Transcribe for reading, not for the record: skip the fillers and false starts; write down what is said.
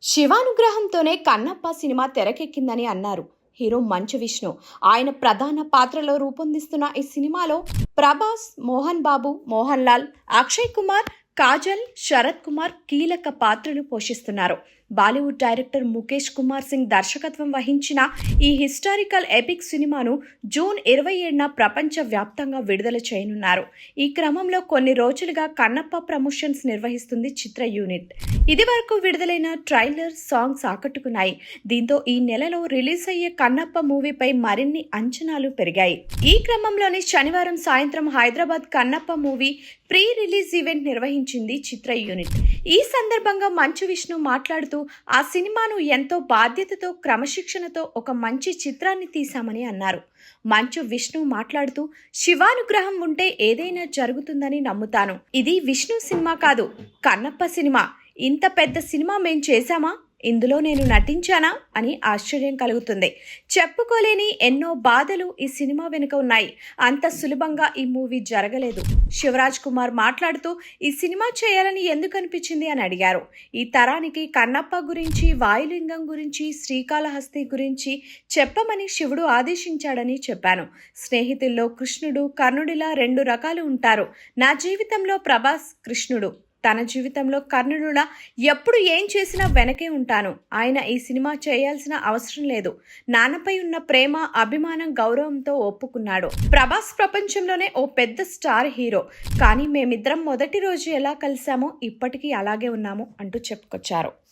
శివానుగ్రహంతోనే Kannappa cinema తెరకెక్కిందని అన్నారు hero Manchu Vishnu. ఆయన ప్రధాన పాత్రలో రూపొందిస్తున్న ఈ సినిమాలో ప్రభాస్, మోహన్ బాబు, మోహన్ లాల్, అక్షయ్ కుమార్, కాజల్, శరత్ కుమార్ కీలక పాత్రలు పోషిస్తున్నారు. బాలీవుడ్ డైరెక్టర్ ముఖేష్ కుమార్ సింగ్ దర్శకత్వం వహించిన ఈ హిస్టారికల్ ఎపిక్ సినిమాను జూన్ 27న ప్రపంచ వ్యాప్తంగా విడుదల చేయనున్నారు. ఈ క్రమంలో కొన్ని రోజులుగా కన్నప్ప ప్రమోషన్స్ నిర్వహిస్తుంది చిత్ర యూనిట్. ఇదివరకు విడుదలైన ట్రైలర్, సాంగ్స్ ఆకట్టుకున్నాయి. దీంతో ఈ నెలలో రిలీజ్ అయ్యే కన్నప్ప మూవీపై మరిన్ని అంచనాలు పెరిగాయి. ఈ క్రమంలోనే శనివారం సాయంత్రం Hyderabad Kannappa movie pre release event నిర్వహించింది చిత్ర యూనిట్. ఈ సందర్భంగా మంచు విష్ణు మాట్లాడుతూ ఆ సినిమాను ఎంతో బాధ్యతతో, క్రమశిక్షణతో ఒక మంచి చిత్రాన్ని తీశామని అన్నారు. మంచు విష్ణు మాట్లాడుతూ శివానుగ్రహం ఉంటే ఏదైనా జరుగుతుందని నమ్ముతాను. ఇది విష్ణు సినిమా కాదు, కన్నప్ప సినిమా. ఇంత పెద్ద సినిమా మేం చేశామా? ఇందులో నేను నటించానా అని ఆశ్చర్యం కలుగుతుంది. చెప్పుకోలేని ఎన్నో బాధలు ఈ సినిమా వెనుక ఉన్నాయి. అంత సులభంగా ఈ మూవీ జరగలేదు. శివరాజ్ కుమార్ మాట్లాడుతూ ఈ సినిమా చేయాలని ఎందుకు అనిపించింది అని అడిగారు. ఈ తరానికి కన్నప్ప గురించి, వాయులింగం గురించి, శ్రీకాళహస్తి గురించి చెప్పమని శివుడు ఆదేశించాడని చెప్పాను. స్నేహితుల్లో కృష్ణుడు, కర్ణుడిలా 2 రకాలు ఉంటారు. నా జీవితంలో ప్రభాస్ కృష్ణుడు, తన జీవితంలో కర్ణుడులా ఎప్పుడు ఏం చేసినా వెనకే ఉంటాను. ఆయన ఈ సినిమా చేయాల్సిన అవసరం లేదు. నాన్నపై ఉన్న ప్రేమ, అభిమానం, గౌరవంతో ఒప్పుకున్నాడు. ప్రభాస్ ప్రపంచంలోనే ఓ పెద్ద స్టార్ హీరో. కానీ మేమిద్దరం మొదటి రోజు ఎలా కలిసామో ఇప్పటికీ అలాగే ఉన్నాము అంటూ చెప్పుకొచ్చారు.